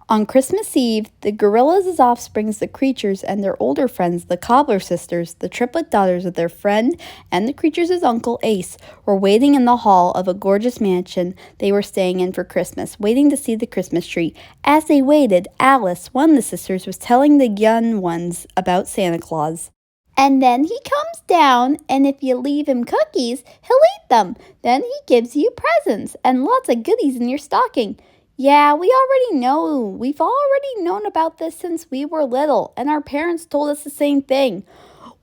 On Christmas Eve, the gorillas' offsprings, the creatures, and their older friends, the Copular Sisters, the triplet daughters of their friend and the creatures' uncle Ace, were waiting in the hall of a gorgeous mansion they were staying in for Christmas, waiting to see the Christmas tree. As they waited, Alice, one of the sisters, was telling the young ones about Santa Claus. And then he comes down, and if you leave him cookies, he'll eat them. Then he gives you presents and lots of goodies in your stocking. Yeah, we already know. We've already known about this since we were little, and our parents told us the same thing.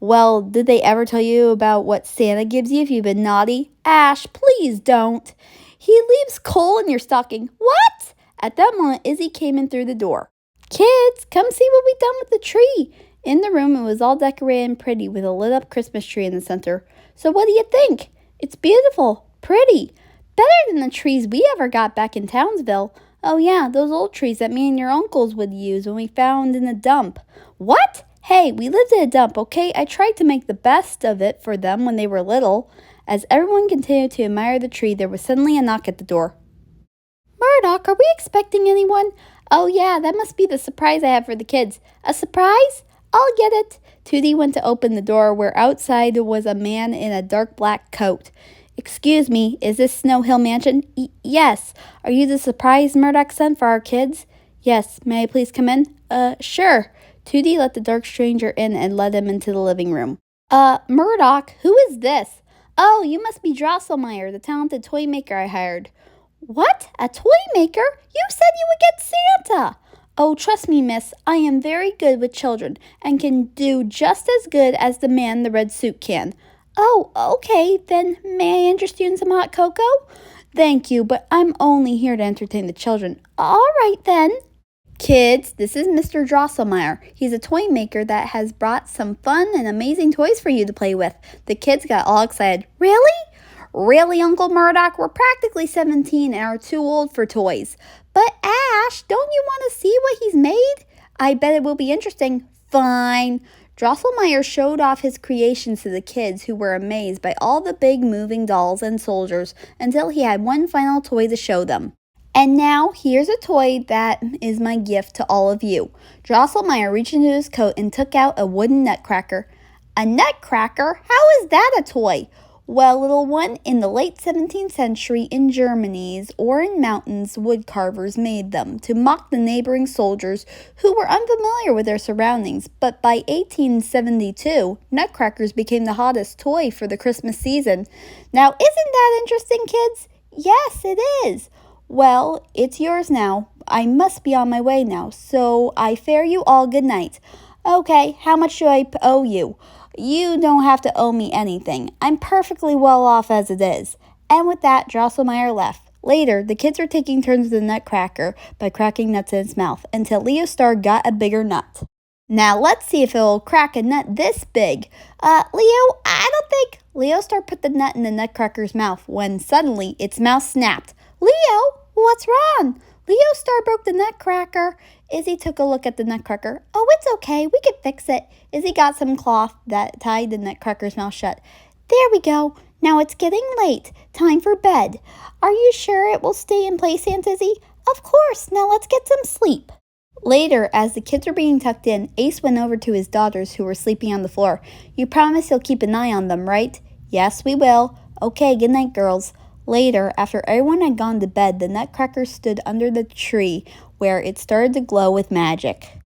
Well, did they ever tell you about what Santa gives you if you've been naughty? Ash, please don't. He leaves coal in your stocking. What? At that moment, Izzy came in through the door. Kids, come see what we've done with the tree. In the room, it was all decorated and pretty with a lit-up Christmas tree in the center. So what do you think? It's beautiful, pretty. Better than the trees we ever got back in Townsville. Oh yeah, those old trees that me and your uncles would use when we found in a dump. What? Hey, we lived in a dump, okay? I tried to make the best of it for them when they were little. As everyone continued to admire the tree, there was suddenly a knock at the door. Murdoch, are we expecting anyone? Oh yeah, that must be the surprise I have for the kids. A surprise? I'll get it. Tootie went to open the door, where outside was a man in a dark black coat. Excuse me, is this Snow Hill Mansion? Yes. Are you the surprise Murdoch sent for our kids? Yes. May I please come in? Sure. Tootie let the dark stranger in and led him into the living room. Murdoch, who is this? Oh, you must be Drosselmeyer, the talented toy maker I hired. What? A toy maker? You said you would get Santa. Oh, trust me, miss, I am very good with children and can do just as good as the man in the red suit can. Oh, okay, then may I interest you in some hot cocoa? Thank you, but I'm only here to entertain the children. All right, then. Kids, this is Mr. Drosselmeyer. He's a toy maker that has brought some fun and amazing toys for you to play with. The kids got all excited. Really? Really, Uncle Murdoch? We're practically 17 and are too old for toys. But Ash, don't you want to see what he's made? I bet it will be interesting. Fine. Drosselmeyer showed off his creations to the kids, who were amazed by all the big moving dolls and soldiers until he had one final toy to show them. And now, here's a toy that is my gift to all of you. Drosselmeyer reached into his coat and took out a wooden nutcracker. A nutcracker? How is that a toy? Well, little one, in the late 17th century in Germany's Oren Mountains, wood carvers made them to mock the neighboring soldiers who were unfamiliar with their surroundings. But by 1872, nutcrackers became the hottest toy for the Christmas season. Now, isn't that interesting, kids? Yes, it is. Well, it's yours now. I must be on my way now, so I fare you all good night. Okay, how much do I owe you? You don't have to owe me anything. I'm perfectly well off as it is. And with that, Drosselmeyer left. Later, the kids were taking turns with the nutcracker by cracking nuts in its mouth until LeoStar got a bigger nut. Now let's see if it will crack a nut this big. Leo, I don't think... LeoStar put the nut in the nutcracker's mouth when suddenly its mouth snapped. Leo, what's wrong? LeoStar broke the nutcracker. Izzy took a look at the nutcracker. Oh, it's okay. We can fix it. Izzy got some cloth that tied the nutcracker's mouth shut. There we go. Now it's getting late. Time for bed. Are you sure it will stay in place, Aunt Izzy? Of course. Now let's get some sleep. Later, as the kids were being tucked in, Ace went over to his daughters who were sleeping on the floor. You promise you'll keep an eye on them, right? Yes, we will. Okay, good night, girls. Later, after everyone had gone to bed, the nutcracker stood under the tree where it started to glow with magic.